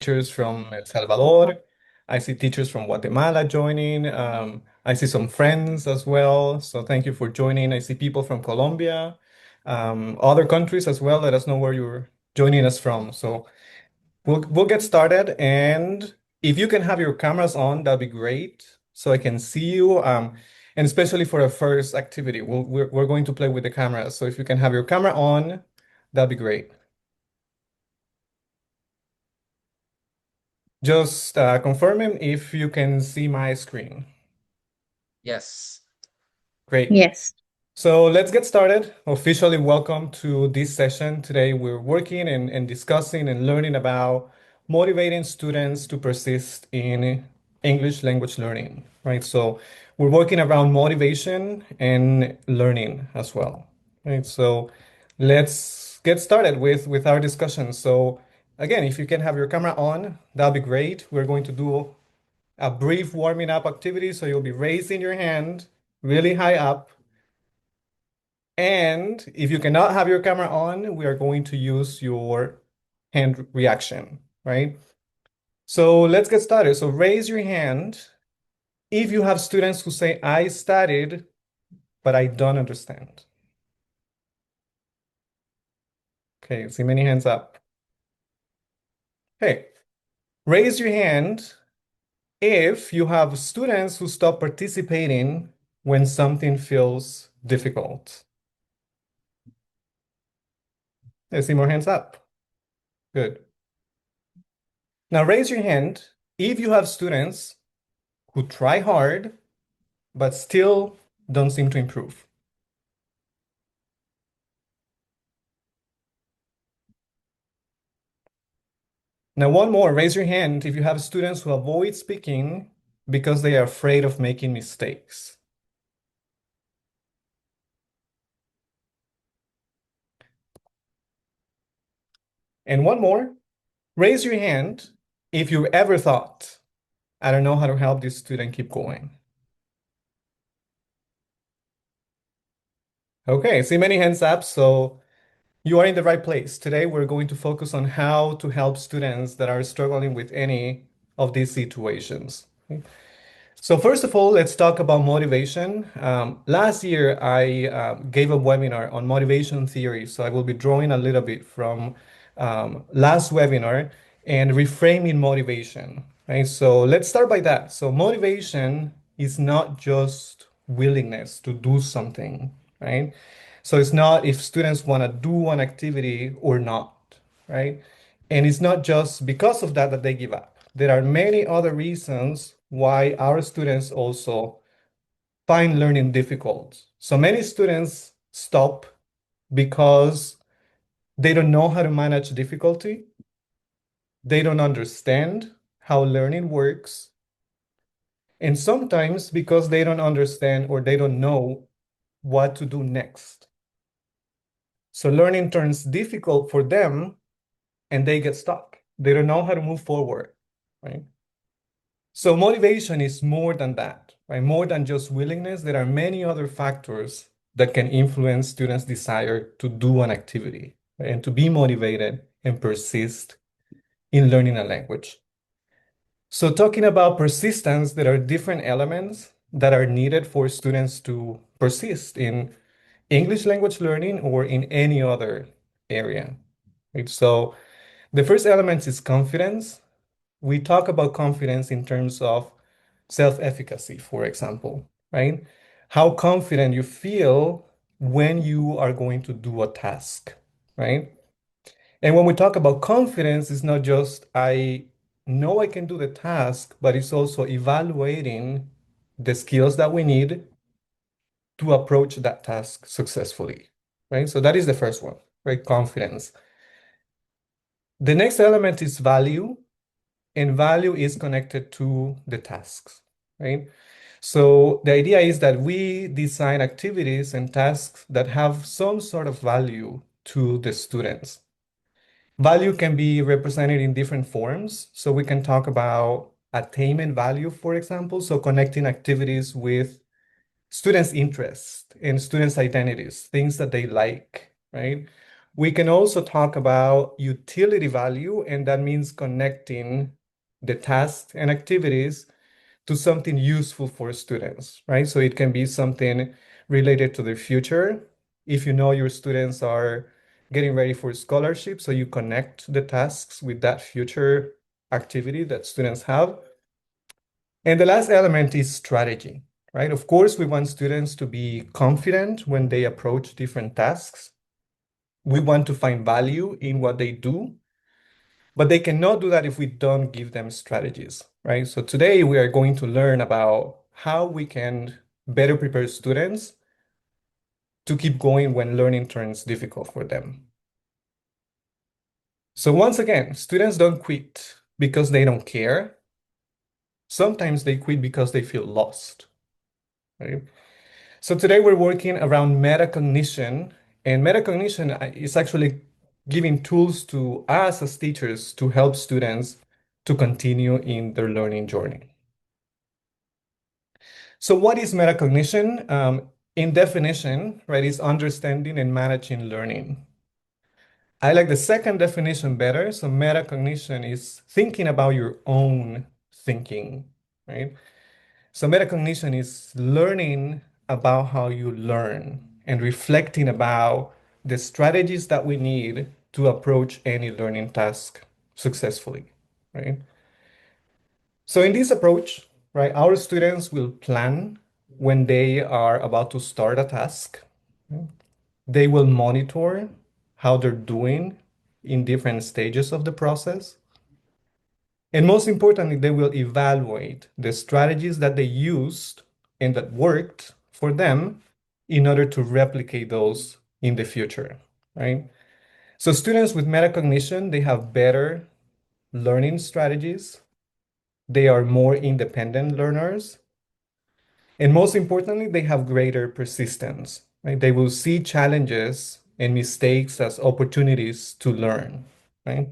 teachers from El Salvador. I see teachers from Guatemala joining. I see some friends as well. So thank you for joining. I see people from Colombia, other countries as well. Let us know where you're joining us from. So we'll get started. And if you can have your cameras on, that'd be great. So I can see you. And especially for our first activity, we're going to play with the cameras. So if you can have your camera on, that'd be great. Just confirming if you can see my screen. Yes. Great. Yes. So let's get started. Officially welcome to this session. Today we're working and discussing and learning about motivating students to persist in English language learning, right? So we're working around motivation and learning as well, right? So let's get started with our discussion. So again, if you can have your camera on, that'll be great. We're going to do a brief warming up activity. So you'll be raising your hand really high up. And if you cannot have your camera on, we are going to use your hand reaction, right? So let's get started. So raise your hand if you have students who say, I studied, but I don't understand. Okay, see many hands up. Hey, raise your hand if you have students who stop participating when something feels difficult. I see more hands up. Good. Now raise your hand if you have students who try hard but still don't seem to improve. Now, one more, raise your hand if you have students who avoid speaking because they are afraid of making mistakes. And one more, raise your hand if you ever thought, I don't know how to help this student keep going. Okay, see many hands up, so you are in the right place. Today, we're going to focus on how to help students that are struggling with any of these situations. So first of all, let's talk about motivation. Last year, I gave a webinar on motivation theory. So I will be drawing a little bit from last webinar and reframing motivation, right? So let's start by that. So motivation is not just willingness to do something, right? So it's not if students want to do an activity or not, right? And it's not just because of that that they give up. There are many other reasons why our students also find learning difficult. So many students stop because they don't know how to manage difficulty. They don't understand how learning works. And sometimes because they don't understand or they don't know what to do next. So learning turns difficult for them and they get stuck. They don't know how to move forward, right? So motivation is more than that, right? More than just willingness. There are many other factors that can influence students' desire to do an activity, right? And to be motivated and persist in learning a language. So talking about persistence, there are different elements that are needed for students to persist in English language learning or in any other area, right? So the first element is confidence. We talk about confidence in terms of self-efficacy, for example, right? How confident you feel when you are going to do a task, right? And when we talk about confidence, it's not just I know I can do the task, but it's also evaluating the skills that we need to approach that task successfully, right? So that is the first one, right? Confidence. The next element is value, and value is connected to the tasks, right? So the idea is that we design activities and tasks that have some sort of value to the students. Value can be represented in different forms. So we can talk about attainment value, for example. So connecting activities with students' interests and students' identities, things that they like, right? We can also talk about utility value, and that means connecting the tasks and activities to something useful for students, right? So it can be something related to the future. If you know your students are getting ready for scholarship, so you connect the tasks with that future activity that students have. And the last element is strategy, right? Of course, we want students to be confident when they approach different tasks. We want to find value in what they do, but they cannot do that if we don't give them strategies, right? So today we are going to learn about how we can better prepare students to keep going when learning turns difficult for them. So once again, students don't quit because they don't care. Sometimes they quit because they feel lost, right? So today we're working around metacognition, and metacognition is actually giving tools to us as teachers to help students to continue in their learning journey. So what is metacognition? In definition, right, is understanding and managing learning. I like the second definition better. So metacognition is thinking about your own thinking, right? So metacognition is learning about how you learn and reflecting about the strategies that we need to approach any learning task successfully, right? So in this approach, right, our students will plan when they are about to start a task. They will monitor how they're doing in different stages of the process. And most importantly, they will evaluate the strategies that they used and that worked for them in order to replicate those in the future, right? So students with metacognition, they have better learning strategies. They are more independent learners. And most importantly, they have greater persistence, right? They will see challenges and mistakes as opportunities to learn, right?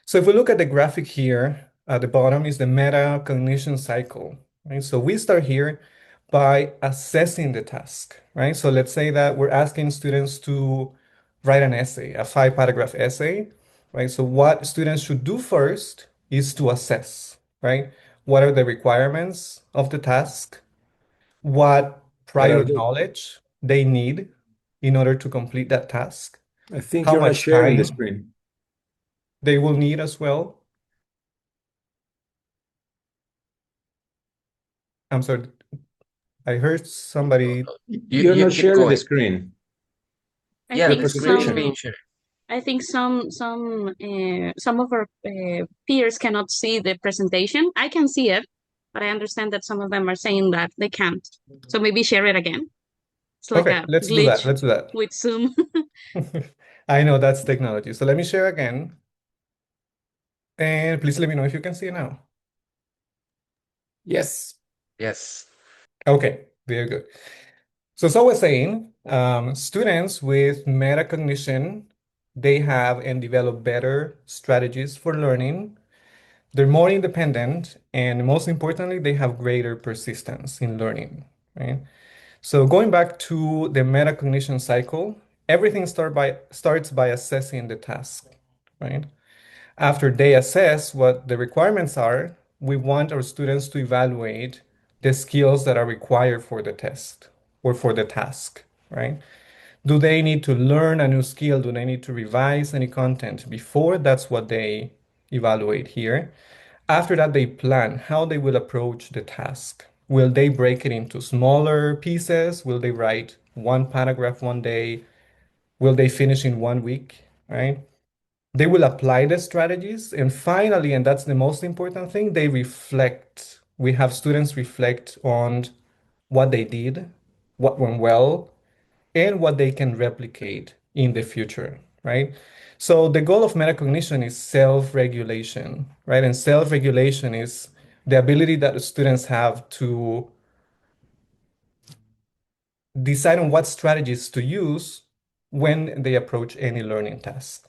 So if we look at the graphic here, at the bottom is the metacognition cycle, right? So we start here by assessing the task, right? So let's say that we're asking students to write an essay, a 5 paragraph essay, right? So what students should do first is to assess, right? What are the requirements of the task? What What prior are the? knowledge they need in order to complete that task? I think How you're not much sharing the time screen. they will need as well. I'm sorry, I heard somebody. You're You not keep sharing the going. screen, I Yeah, your think screen is presentation. being shared. some of our peers cannot see the presentation. I can see it, but I understand that some of them are saying that they can't. So maybe share it again. It's like Okay, a let's do that. glitch Let's do that. with Zoom. I know that's technology. So let me share again. And please let me know if you can see it now. Yes. Yes. Okay, very good. So as I was saying, students with metacognition, they have and develop better strategies for learning. They're more independent, and most importantly, they have greater persistence in learning, right? So going back to the metacognition cycle, everything starts by assessing the task, right? After they assess what the requirements are, we want our students to evaluate the skills that are required for the test or for the task, right? Do they need to learn a new skill? Do they need to revise any content before? That's what they evaluate here. After that, they plan how they will approach the task. Will they break it into smaller pieces? Will they write 1 paragraph one day? Will they finish in 1 week, right? They will apply the strategies. And finally, and that's the most important thing, they reflect. We have students reflect on what they did, what went well, and what they can replicate in the future, right? So the goal of metacognition is self-regulation, right? And self-regulation is the ability that the students have to decide on what strategies to use when they approach any learning task.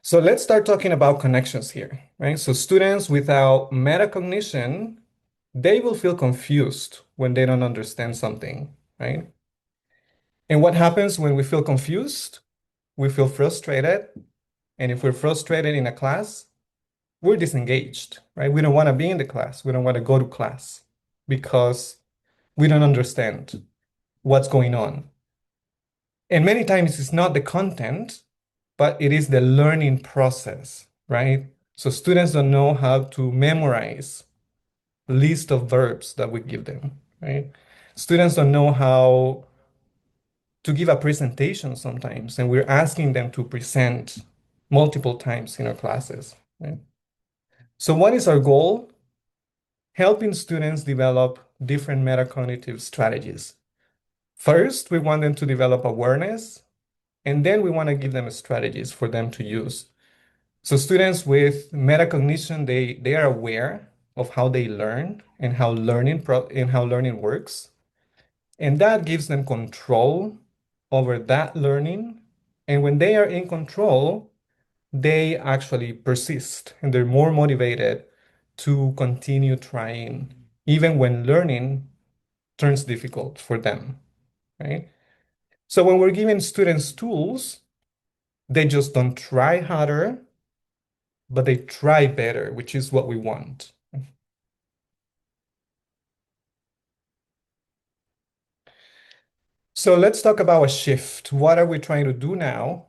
So let's start talking about connections here, right? So students without metacognition, they will feel confused when they don't understand something, right? And what happens when we feel confused? We feel frustrated. And if we're frustrated in a class, we're disengaged, right? We don't want to be in the class. We don't want to go to class because we don't understand what's going on. And many times it's not the content, but it is the learning process, right? So students don't know how to memorize list of verbs that we give them, right? Students don't know how to give a presentation sometimes, and we're asking them to present multiple times in our classes, right? So what is our goal? Helping students develop different metacognitive strategies. First, we want them to develop awareness, and then we want to give them strategies for them to use. So students with metacognition, they are aware of how they learn and how learning works. And that gives them control over that learning. And when they are in control, they actually persist and they're more motivated to continue trying, even when learning turns difficult for them, right? So when we're giving students tools, they just don't try harder, but they try better, which is what we want. So let's talk about a shift. What are we trying to do now,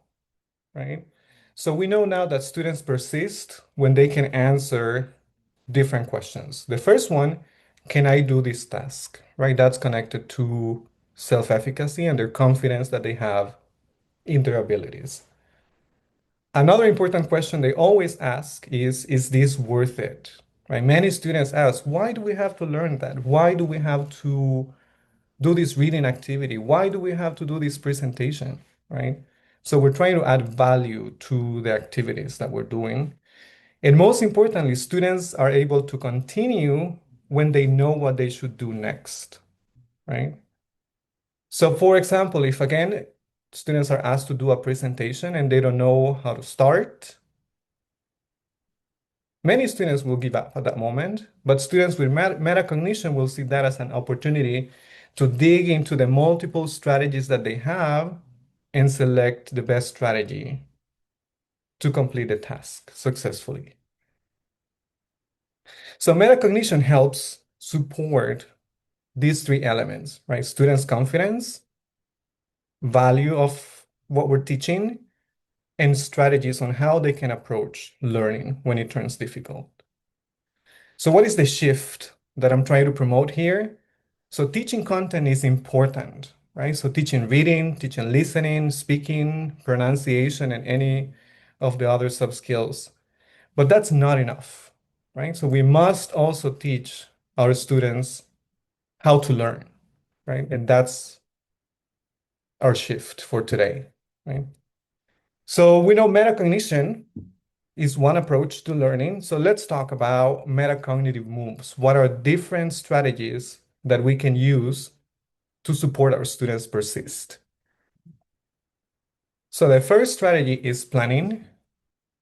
right? So we know now that students persist when they can answer different questions. The first one, can I do this task, right? That's connected to self-efficacy and their confidence that they have in their abilities. Another important question they always ask is this worth it? Right? Many students ask, why do we have to learn that? Why do we have to do this reading activity? Why do we have to do this presentation, right? So we're trying to add value to the activities that we're doing. And most importantly, students are able to continue when they know what they should do next, right? So for example, if again, students are asked to do a presentation and they don't know how to start, many students will give up at that moment, but students with metacognition will see that as an opportunity to dig into the multiple strategies that they have and select the best strategy to complete the task successfully. So metacognition helps support these three elements, right? Students' confidence, value of what we're teaching, and strategies on how they can approach learning when it turns difficult. So what is the shift that I'm trying to promote here? So teaching content is important, right? So teaching reading, teaching listening, speaking, pronunciation, and any of the other sub skills. But that's not enough, right? So we must also teach our students how to learn, right? And that's our shift for today, right? So we know metacognition is one approach to learning. So let's talk about metacognitive moves. What are different strategies that we can use to support our students persist? So the first strategy is planning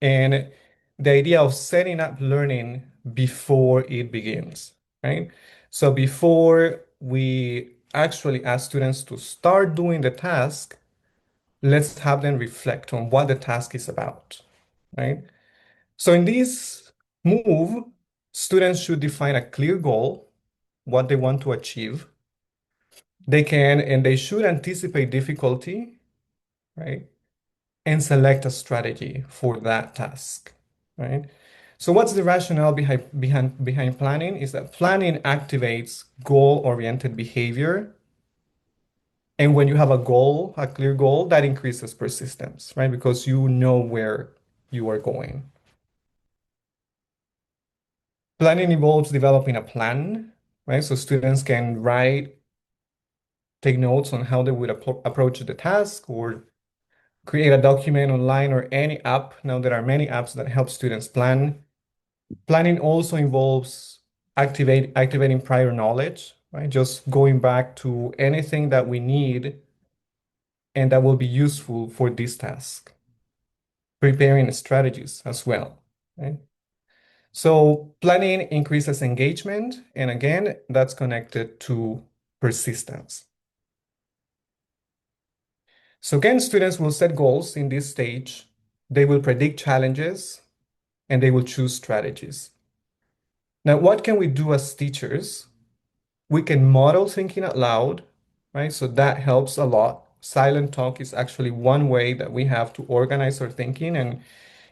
and the idea of setting up learning before it begins, right? So before we actually ask students to start doing the task, let's have them reflect on what the task is about, right? So in this move, students should define a clear goal, what they want to achieve. They can and they should anticipate difficulty, right? And select a strategy for that task, right? So what's the rationale behind planning is that planning activates goal-oriented behavior. And when you have a goal, a clear goal, that increases persistence, right? Because you know where you are going. Planning involves developing a plan, right? So students can take notes on how they would approach the task or create a document online or any app. Now there are many apps that help students plan. Planning also involves activating prior knowledge, right? Just going back to anything that we need and that will be useful for this task. Preparing strategies as well, right? So planning increases engagement, and again, that's connected to persistence. So again, students will set goals in this stage. They will predict challenges and they will choose strategies. Now, what can we do as teachers? We can model thinking out loud, right? So that helps a lot. Silent talk is actually one way that we have to organize our thinking, and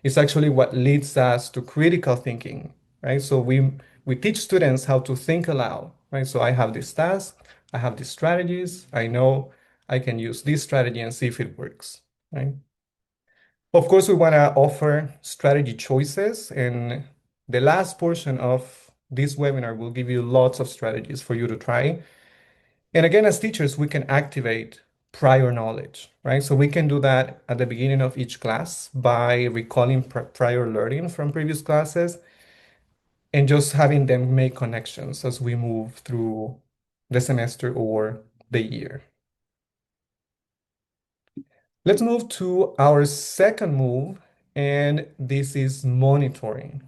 it's actually what leads us to critical thinking, right? So we teach students how to think aloud, right? So I have this task, I have these strategies, I know I can use this strategy and see if it works, right? Of course, we want to offer strategy choices, and the last portion of this webinar will give you lots of strategies for you to try. And again, as teachers, we can activate prior knowledge, right? So we can do that at the beginning of each class by recalling prior learning from previous classes and just having them make connections as we move through the semester or the year. Let's move to our second move, and this is monitoring.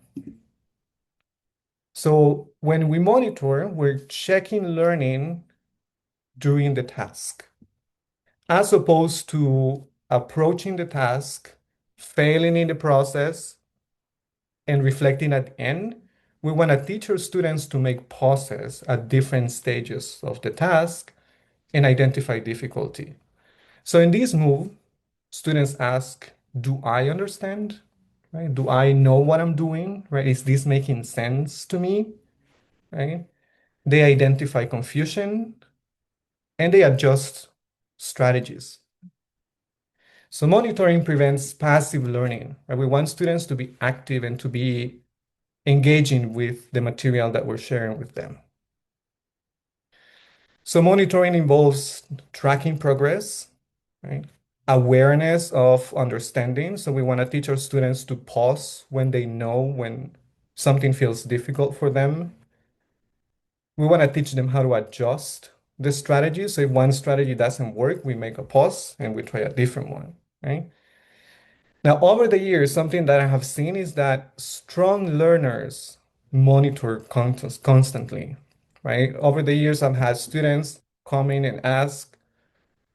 So when we monitor, we're checking learning during the task, as opposed to approaching the task, failing in the process, and reflecting at the end. We want to teach our students to make pauses at different stages of the task and identify difficulty. So in this move, students ask, do I understand? Right? Do I know what I'm doing? Right? Is this making sense to me? Right? They identify confusion and they adjust strategies. So monitoring prevents passive learning. Right? We want students to be active and to be engaging with the material that we're sharing with them. So monitoring involves tracking progress, right? Awareness of understanding. So we want to teach our students to pause when they know when something feels difficult for them. We want to teach them how to adjust the strategy. So if one strategy doesn't work, we make a pause and we try a different one, right? Now, over the years, something that I have seen is that strong learners monitor constantly, right? Over the years, I've had students come in and ask,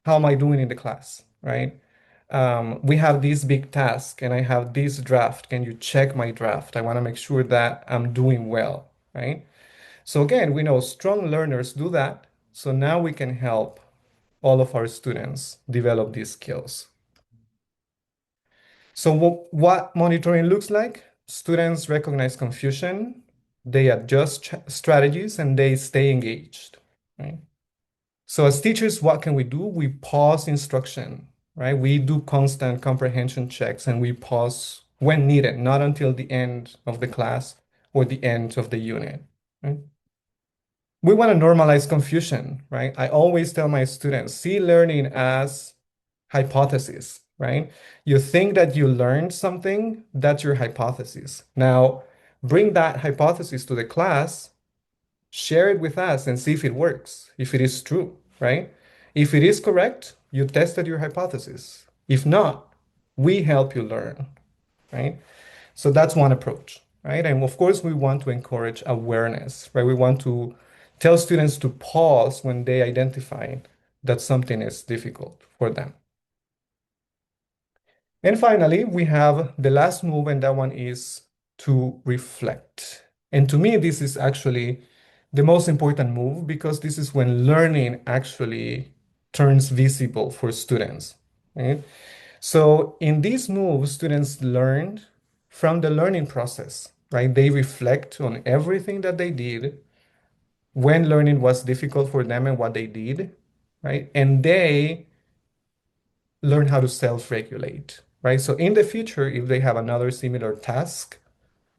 how am I doing in the class, right? We have this big task and I have this draft. Can you check my draft? I want to make sure that I'm doing well, right? So again, we know strong learners do that. So now we can help all of our students develop these skills. So what monitoring looks like? Students recognize confusion, they adjust strategies, and they stay engaged, right? So as teachers, what can we do? We pause instruction, right? We do constant comprehension checks and we pause when needed, not until the end of the class or the end of the unit, right? We want to normalize confusion, right? I always tell my students, see learning as hypothesis, right? You think that you learned something, that's your hypothesis. Now, bring that hypothesis to the class, share it with us and see if it works, if it is true, right? If it is correct, you tested your hypothesis. If not, we help you learn, right? So that's one approach, right? And of course, we want to encourage awareness, right? We want to tell students to pause when they identify that something is difficult for them. And finally, we have the last move, and that one is to reflect. And to me, this is actually the most important move because this is when learning actually turns visible for students, right? So in this move, students learned from the learning process, right? They reflect on everything that they did when learning was difficult for them and what they did, right? And they learn how to self-regulate, right? So in the future, if they have another similar task,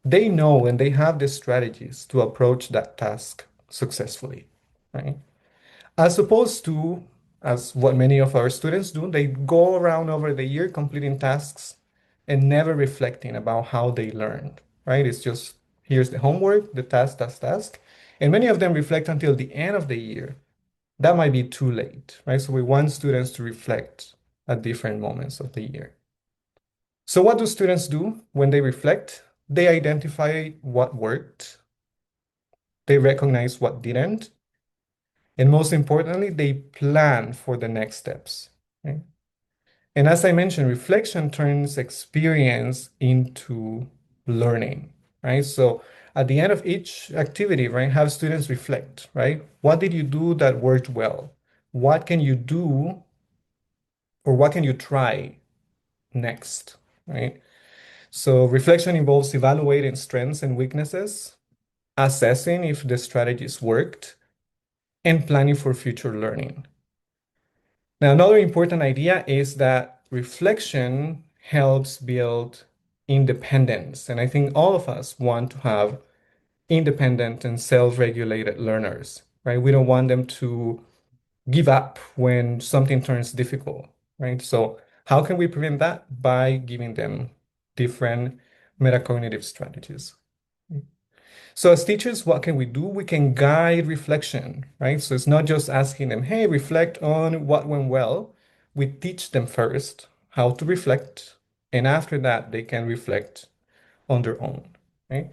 they know and they have the strategies to approach that task successfully, right? As opposed to, as what many of our students do, they go around over the year completing tasks and never reflecting about how they learned, right? It's just, here's the homework, the task. And many of them reflect until the end of the year. That might be too late, right? So we want students to reflect at different moments of the year. So what do students do when they reflect? They identify what worked, they recognize what didn't, and most importantly, they plan for the next steps, right? And as I mentioned, reflection turns experience into learning, right? So at the end of each activity, right, have students reflect, right? What did you do that worked well? What can you do or what can you try next, right? So reflection involves evaluating strengths and weaknesses, assessing if the strategies worked, and planning for future learning. Now, another important idea is that reflection helps build independence. And I think all of us want to have independent and self-regulated learners, right? We don't want them to give up when something turns difficult, right? So how can we prevent that? By giving them different metacognitive strategies. So as teachers, what can we do? We can guide reflection, right? So it's not just asking them, hey, reflect on what went well. We teach them first how to reflect, and after that, they can reflect on their own, right?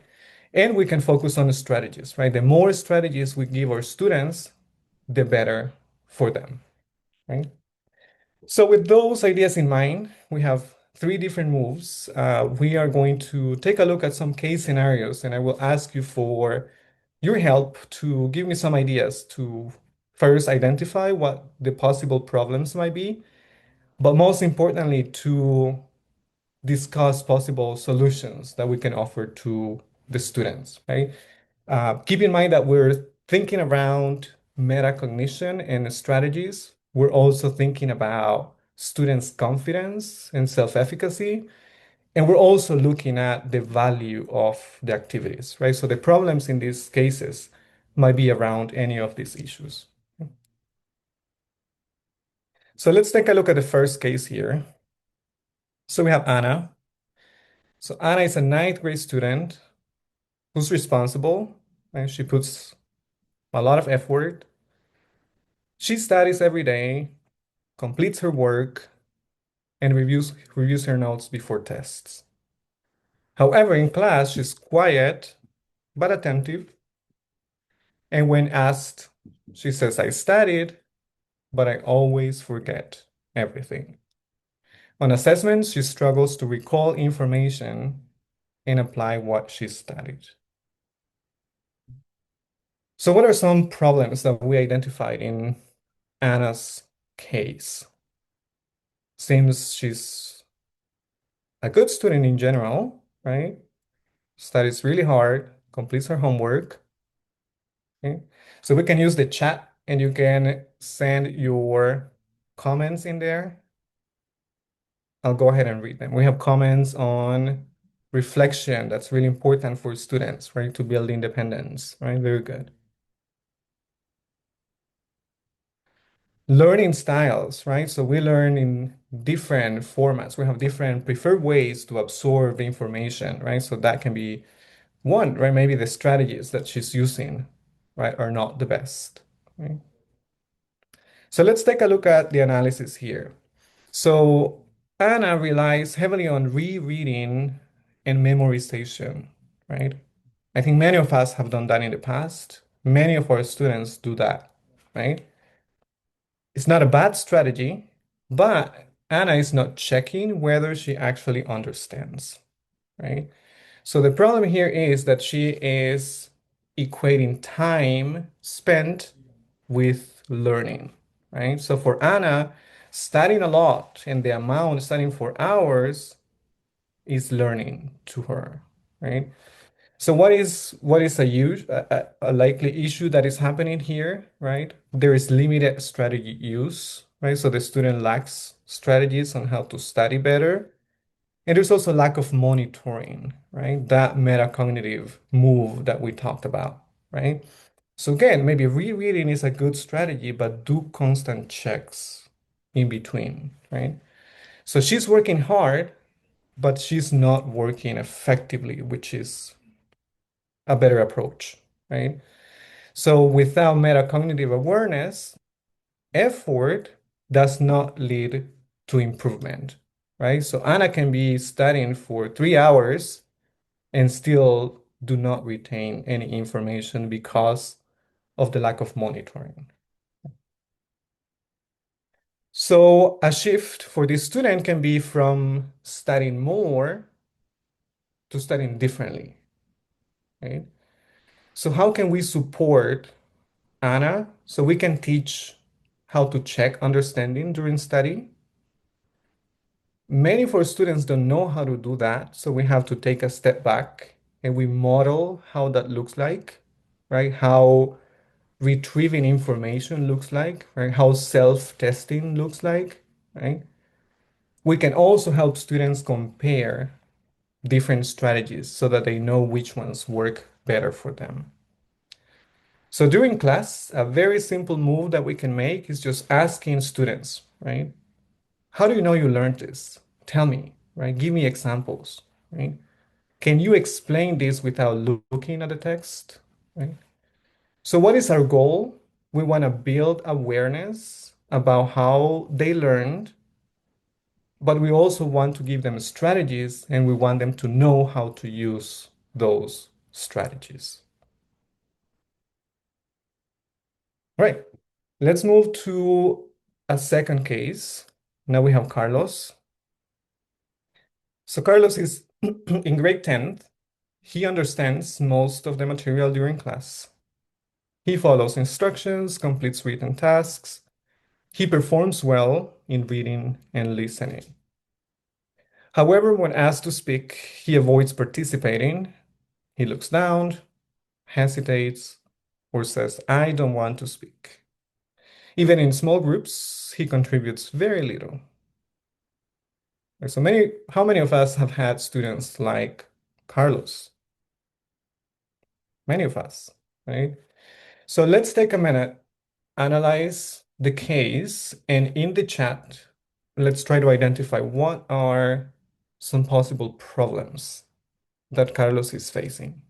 And we can focus on the strategies, right? The more strategies we give our students, the better for them, right? So with those ideas in mind, we have three different moves. We are going to take a look at some case scenarios, and I will ask you for your help to give me some ideas to first identify what the possible problems might be, but most importantly, to discuss possible solutions that we can offer to the students, right? Keep in mind that we're thinking around metacognition and strategies. We're also thinking about students' confidence and self-efficacy. And we're also looking at the value of the activities, right? So the problems in these cases might be around any of these issues. So let's take a look at the first case here. So we have Anna. So Anna is a ninth grade student who's responsible, and she puts a lot of effort. She studies every day, completes her work, and reviews her notes before tests. However, in class, she's quiet but attentive. And when asked, she says, I studied, but I always forget everything. On assessments, she struggles to recall information and apply what she studied. So what are some problems that we identified in Anna's case? Seems she's a good student in general, right? Studies really hard, completes her homework. Okay? So we can use the chat and you can send your comments in there. I'll go ahead and read them. We have comments on reflection. That's really important for students, right? To build independence, right? Very good. Learning styles, right? So we learn in different formats. We have different preferred ways to absorb the information, right? So that can be one, right? Maybe the strategies that she's using, right, are not the best, right? So let's take a look at the analysis here. So Anna relies heavily on rereading and memorization, right? I think many of us have done that in the past. Many of our students do that, right? It's not a bad strategy, but Anna is not checking whether she actually understands, right? So the problem here is that she is equating time spent with learning, right? So for Anna, studying a lot and the amount studying for hours is learning to her, right? So what is a likely issue that is happening here, right? There is limited strategy use, right? So the student lacks strategies on how to study better. And there's also lack of monitoring, right? That metacognitive move that we talked about, right? So again, maybe rereading is a good strategy, but do constant checks in between, right? So she's working hard, but she's not working effectively, which is a better approach, right? So without metacognitive awareness, effort does not lead to improvement, right? So Anna can be studying for 3 hours and still do not retain any information because of the lack of monitoring. So a shift for this student can be from studying more to studying differently, right? So how can we support Anna so we can teach how to check understanding during study? Many of our students don't know how to do that, so we have to take a step back and we model how that looks like, right? How retrieving information looks like, right? How self-testing looks like, right? We can also help students compare different strategies so that they know which ones work better for them. So during class, a very simple move that we can make is just asking students, right? How do you know you learned this? Tell me, right? Give me examples, right? Can you explain this without looking at the text, right? So what is our goal? We want to build awareness about how they learned, but we also want to give them strategies and we want them to know how to use those strategies. All right, let's move to a second case. Now we have Carlos. So Carlos is in grade 10th. He understands most of the material during class. He follows instructions, completes written tasks. He performs well in reading and listening. However, when asked to speak, he avoids participating. He looks down, hesitates, or says, I don't want to speak. Even in small groups, he contributes very little. How many of us have had students like Carlos? Many of us, right? So let's take a minute, analyze the case, and in the chat, let's try to identify what are some possible problems that Carlos is facing.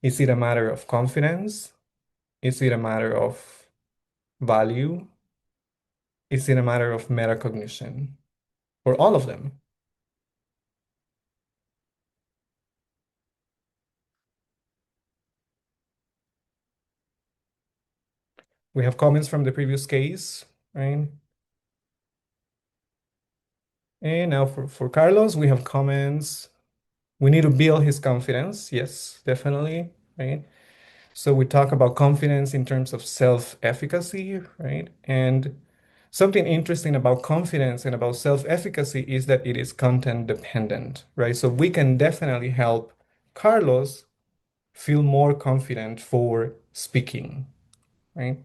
Is it a matter of confidence? Is it a matter of value? Is it a matter of metacognition? Or all of them? We have comments from the previous case, right? And now for Carlos, we have comments. We need to build his confidence. Yes, definitely, right? So we talk about confidence in terms of self-efficacy, right? And something interesting about confidence and about self-efficacy is that it is content dependent, right? So we can definitely help Carlos feel more confident for speaking, right?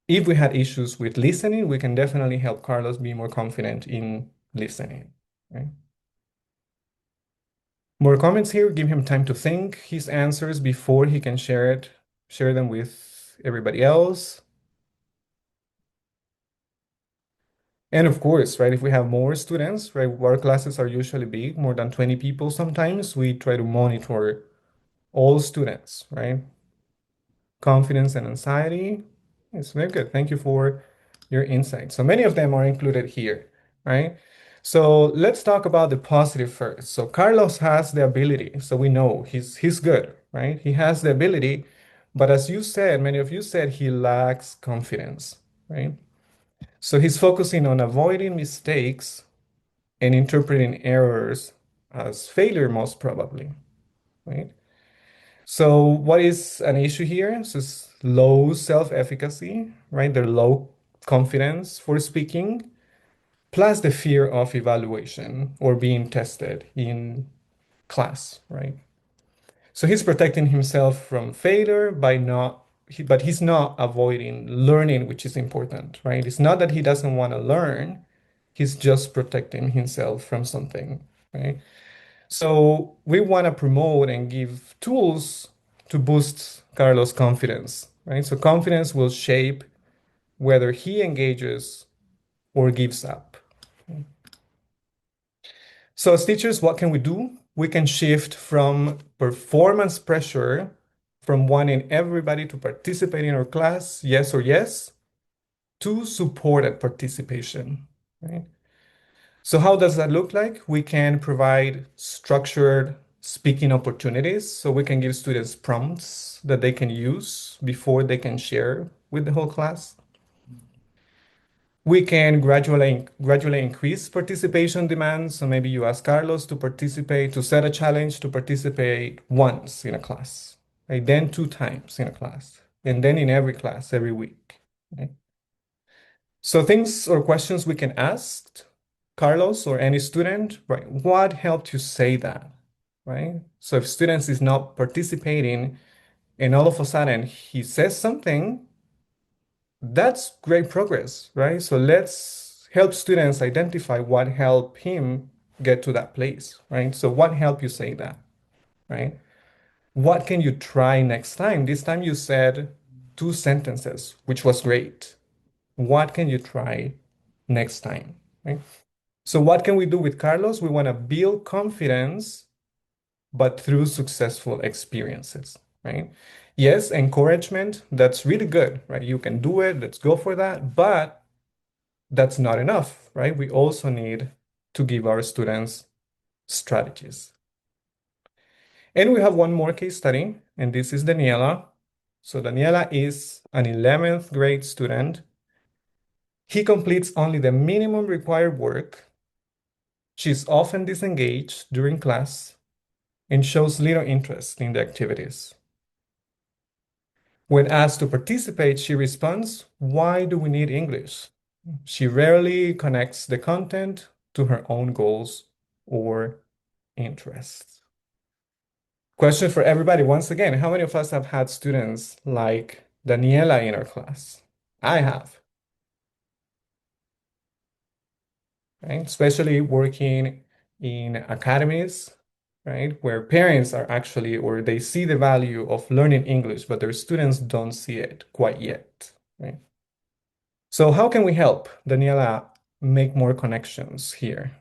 If we had issues with listening, we can definitely help Carlos be more confident in listening, right? More comments here, give him time to think his answers before he can share them with everybody else. And of course, right, if we have more students, right, our classes are usually big, more than 20 people sometimes, we try to monitor all students, right? Confidence and anxiety. It's very good. Thank you for your insight. So many of them are included here, right? So let's talk about the positive first. So Carlos has the ability, so we know he's good, right? He has the ability, but as you said, many of you said he lacks confidence, right? So he's focusing on avoiding mistakes and interpreting errors as failure, most probably, right? So what is an issue here? So it's low self-efficacy, right? They're low confidence for speaking, plus the fear of evaluation or being tested in class, right? So he's protecting himself from failure by but he's not avoiding learning, which is important, right? It's not that he doesn't want to learn, he's just protecting himself from something, right? So we want to promote and give tools to boost Carlos' confidence, right? So confidence will shape whether he engages or gives up. So as teachers, what can we do? We can shift from performance pressure, from wanting everybody to participate in our class, yes or yes, to supported participation, right? So how does that look like? We can provide structured speaking opportunities. So we can give students prompts that they can use before they can share with the whole class. We can gradually increase participation demands. So maybe you ask Carlos to participate, to set a challenge to participate once in a class, right? Then 2 times in a class, and then in every class every week. Okay? So things or questions we can ask Carlos or any student, right? What helped you say that, right? So if students is not participating and all of a sudden he says something, that's great progress, right? So let's help students identify what helped him get to that place, right? So what helped you say that, right? What can you try next time? This time you said 2 sentences, which was great. What can you try next time, right? So what can we do with Carlos? We want to build confidence, but through successful experiences, right? Yes, encouragement, that's really good, right? You can do it, let's go for that. But that's not enough, right? We also need to give our students strategies. And we have one more case study, and this is Daniela. So Daniela is an 11th grade student. He completes only the minimum required work. She's often disengaged during class and shows little interest in the activities. When asked to participate, she responds, "Why do we need English?" She rarely connects the content to her own goals or interests. Question for everybody. Once again, how many of us have had students like Daniela in our class? I have, right? Especially working in academies, right? Where parents are actually, or they see the value of learning English, but their students don't see it quite yet, right? So how can we help Daniela make more connections here?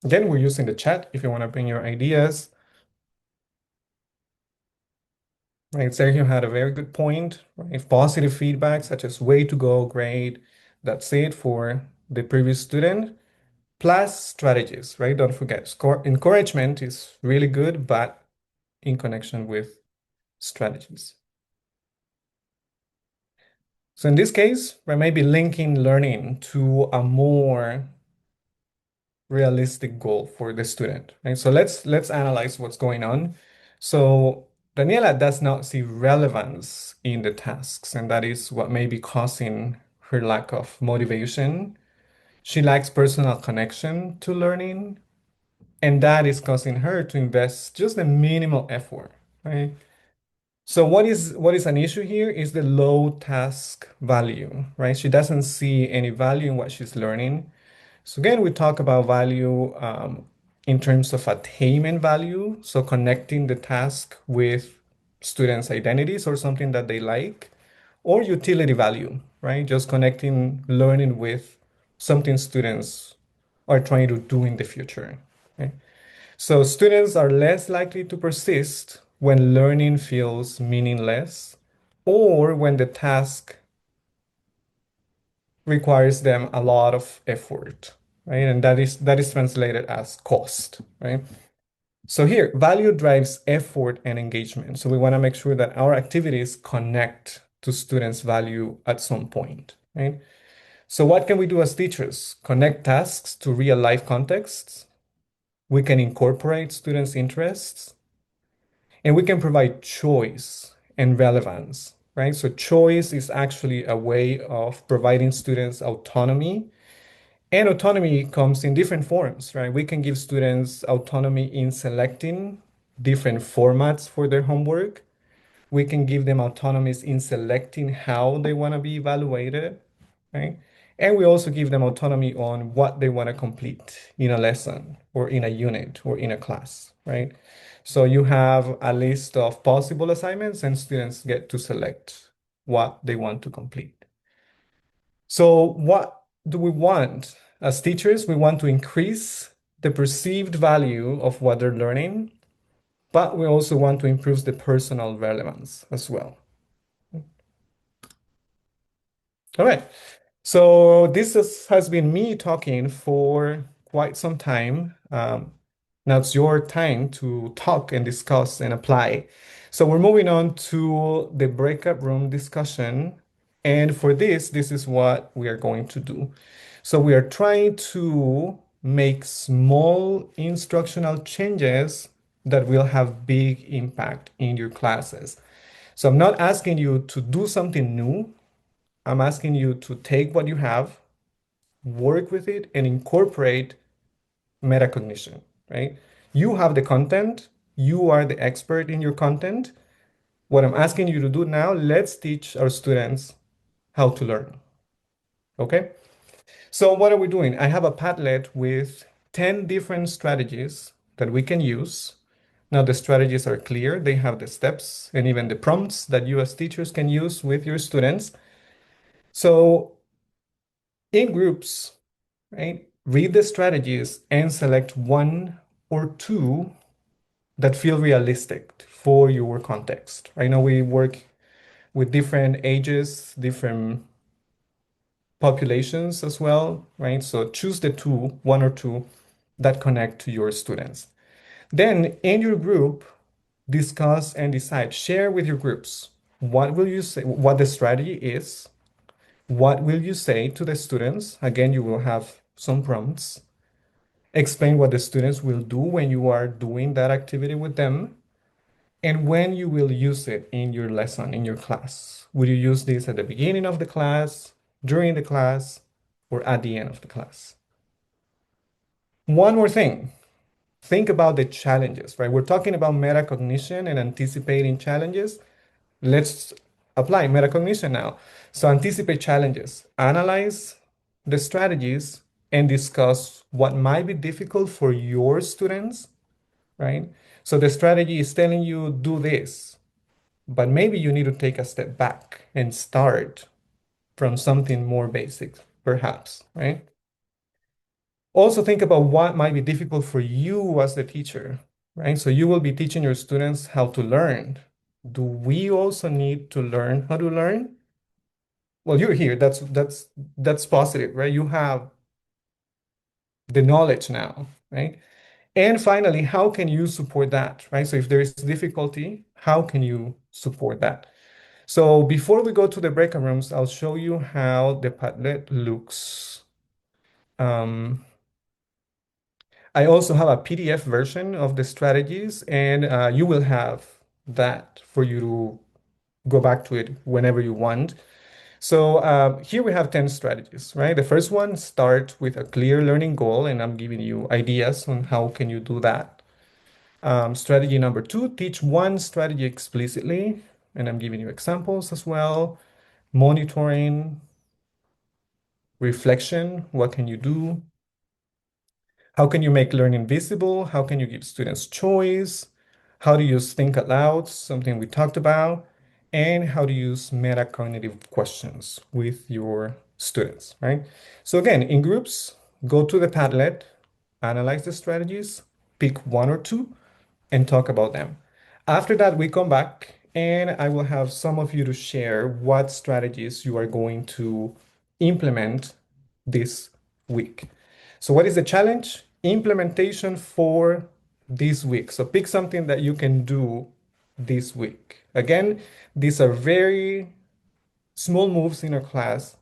Again, we're using the chat if you want to bring your ideas. Right, Sergio had a very good point. Right? Positive feedback, such as way to go, great. That's it for the previous student. Plus strategies, right? Don't forget, encouragement is really good, but in connection with strategies. So in this case, we may be linking learning to a more realistic goal for the student, right? So let's analyze what's going on. So Daniela does not see relevance in the tasks, and that is what may be causing her lack of motivation. She lacks personal connection to learning, and that is causing her to invest just a minimal effort, right? So what is an issue here is the low task value, right? She doesn't see any value in what she's learning. So again, we talk about value in terms of attainment value. So connecting the task with students' identities or something that they like, or utility value, right? Just connecting learning with something students are trying to do in the future. Okay? So students are less likely to persist when learning feels meaningless or when the task requires them a lot of effort, right? And that is translated as cost, right? So here, value drives effort and engagement. So we want to make sure that our activities connect to students' value at some point, right? So what can we do as teachers? Connect tasks to real life contexts. We can incorporate students' interests, and we can provide choice and relevance, right? So choice is actually a way of providing students autonomy. And autonomy comes in different forms, right? We can give students autonomy in selecting different formats for their homework. We can give them autonomies in selecting how they want to be evaluated, right? And we also give them autonomy on what they want to complete in a lesson or in a unit or in a class, right? So you have a list of possible assignments and students get to select what they want to complete. So what do we want as teachers? We want to increase the perceived value of what they're learning, but we also want to improve the personal relevance as well. All right. So this has been me talking for quite some time. Now it's your time to talk and discuss and apply. So we're moving on to the breakout room discussion. And for this is what we are going to do. So we are trying to make small instructional changes that will have big impact in your classes. So I'm not asking you to do something new. I'm asking you to take what you have, work with it, and incorporate metacognition, right? You have the content, you are the expert in your content. What I'm asking you to do now, let's teach our students how to learn, okay? So what are we doing? I have a Padlet with 10 different strategies that we can use. Now the strategies are clear. They have the steps and even the prompts that you as teachers can use with your students. So in groups, right, read the strategies and select one or two that feel realistic for your context. I know we work with different ages, different populations as well, right? So choose the two, one or two that connect to your students. Then in your group, discuss and decide, share with your groups. What will you say, what the strategy is? What will you say to the students? Again, you will have some prompts. Explain what the students will do when you are doing that activity with them and when you will use it in your lesson, in your class. Will you use this at the beginning of the class, during the class, or at the end of the class? One more thing, think about the challenges, right? We're talking about metacognition and anticipating challenges. Let's apply metacognition now. So anticipate challenges, analyze the strategies, and discuss what might be difficult for your students, right? So the strategy is telling you do this, but maybe you need to take a step back and start from something more basic, perhaps, right? Also think about what might be difficult for you as the teacher, right? So you will be teaching your students how to learn. Do we also need to learn how to learn? Well, you're here. That's positive, right? You have the knowledge now, right? And finally, how can you support that, right? So if there is difficulty, how can you support that? So before we go to the breakout rooms, I'll show you how the Padlet looks. I also have a PDF version of the strategies, and you will have that for you to go back to it whenever you want. So here we have 10 strategies, right? The first one, start with a clear learning goal, and I'm giving you ideas on how can you do that. Strategy number two, teach one strategy explicitly, and I'm giving you examples as well. Monitoring, reflection, what can you do? How can you make learning visible? How can you give students choice? How to use think aloud, something we talked about, and how to use metacognitive questions with your students, right? So again, in groups, go to the Padlet, analyze the strategies, pick one or two, and talk about them. After that, we come back and I will have some of you to share what strategies you are going to implement this week. So what is the challenge? Implementation for this week. So pick something that you can do this week. Again, these are very small moves in a class,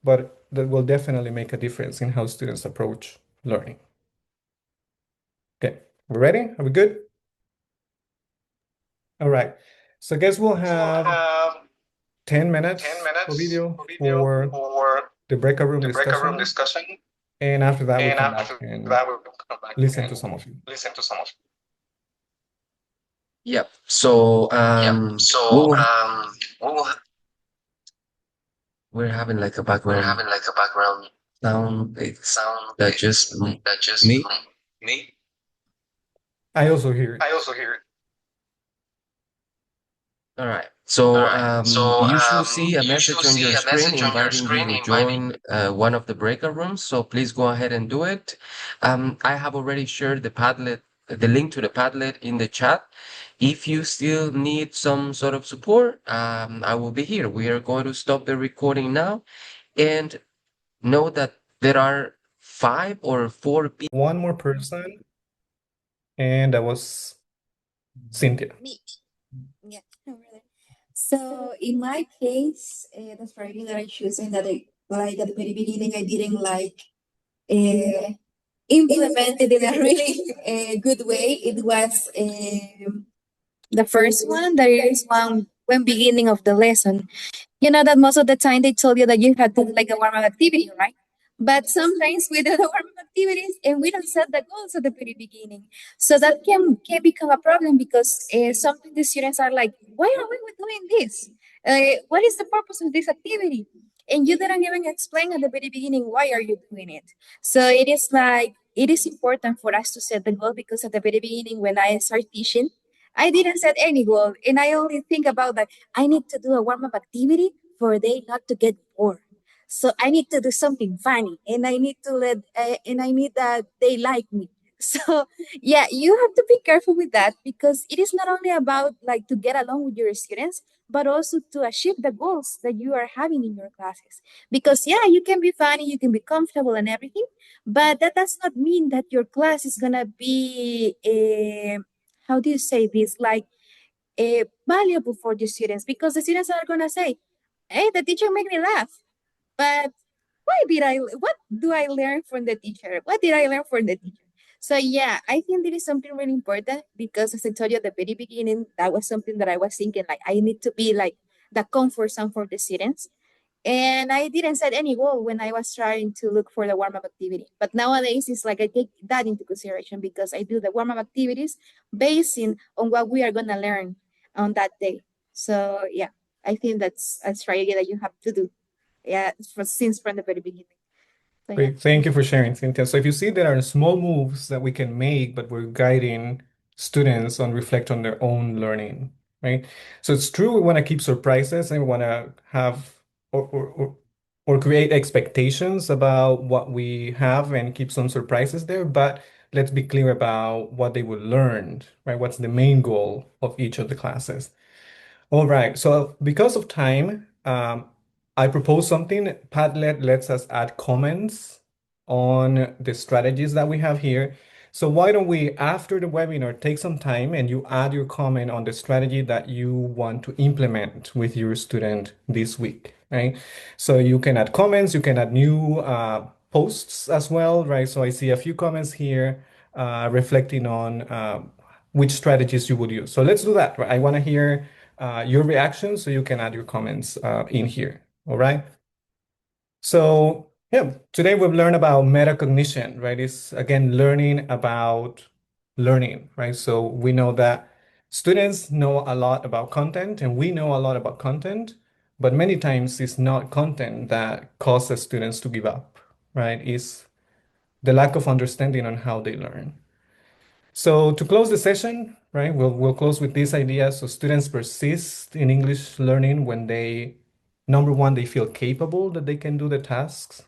but that will definitely make a difference in how students approach learning. Okay, we ready? Are we good? All right. So I guess we'll have 10 minutes for video for the breakout room discussion. And after that, we come back and listen to some of you. Yep. So we will we're having like a background sound. It's that just me. I also hear it. All right. So you should see a message on your screen inviting you to join one of the breakout rooms. So please go ahead and do it. I have already shared the link to the Padlet in the chat. If you still need some sort of support, I will be here. We are going to stop the recording now, and know that there are 5 or 4 people. One more person. And that was Cynthia. Me. Yeah. No, really. So in my case, the strategy that I choose and that I like at the very beginning, I didn't like uh, implement it in a really good way. It was the first one. There is one when beginning of the lesson. You know that most of the time they told you that you had to do like a warm-up activity, right? But sometimes we do the warm-up activities and we don't set the goals at the very beginning. So that can become a problem because sometimes the students are like, why are we doing this? What is the purpose of this activity? And you didn't even explain at the very beginning why are you doing it. So it is like it is important for us to set the goal because at the very beginning when I start teaching, I didn't set any goal and I only think about that I need to do a warm up activity for they not to get bored. So I need to do something funny, and I need to and I need that they like me. So yeah, you have to be careful with that because it is not only about like to get along with your students, but also to achieve the goals that you are having in your classes. Because yeah, you can be funny, you can be comfortable and everything, but that does not mean that your class is gonna be how do you say this like valuable for the students because the students are going to say, hey, the teacher made me laugh. But what do I learn from the teacher? What did I learn from the teacher? So yeah, I think that is something really important because as I told you at the very beginning, that was something that I was thinking like I need to be like the comfort zone for the students. And I didn't set any goal when I was trying to look for the warm-up activity. But nowadays, it's like I take that into consideration because I do the warm-up activities basing on what we are going to learn on that day. So, yeah, I think that's a strategy that you have to do. Yeah, since from the very beginning. So, yeah. Great. Thank you for sharing, Cynthia. So if you see there are small moves that we can make, but we're guiding students on reflect on their own learning, right? So it's true we want to keep surprises and we want to have or create expectations about what we have and keep some surprises there, but let's be clear about what they will learn, right? What's the main goal of each of the classes? All right. So because of time, I propose something. Padlet lets us add comments on the strategies that we have here. So why don't we, after the webinar, take some time and you add your comment on the strategy that you want to implement with your student this week, right? So you can add comments, you can add new posts as well, right? So I see a few comments here reflecting on which strategies you would use. So let's do that, right? I want to hear your reactions so you can add your comments in here. All right. So yeah, today we've learned about metacognition, right? It's again learning about learning, right? So we know that students know a lot about content and we know a lot about content, but many times it's not content that causes students to give up, right? It's the lack of understanding on how they learn. So to close the session, right, we'll close with this idea. So students persist in English learning when they, number one, they feel capable that they can do the tasks,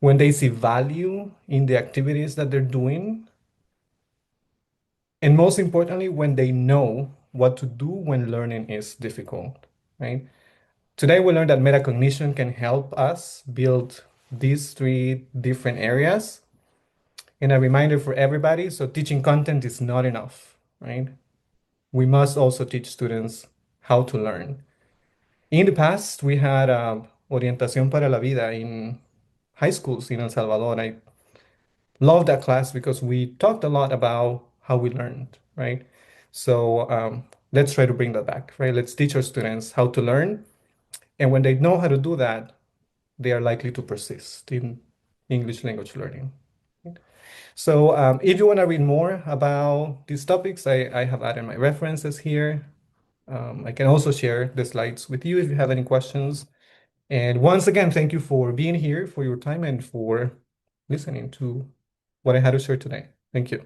when they see value in the activities that they're doing, and most importantly, when they know what to do when learning is difficult, right? Today we learned that metacognition can help us build these three different areas. And a reminder for everybody, so teaching content is not enough, right? We must also teach students how to learn. In the past, we had Orientación para la Vida in high schools in El Salvador. I love that class because we talked a lot about how we learned, right? So let's try to bring that back, right? Let's teach our students how to learn. And when they know how to do that, they are likely to persist in English language learning. So if you want to read more about these topics, I have added my references here. I can also share the slides with you if you have any questions. And once again, thank you for being here, for your time, and for listening to what I had to share today. Thank you.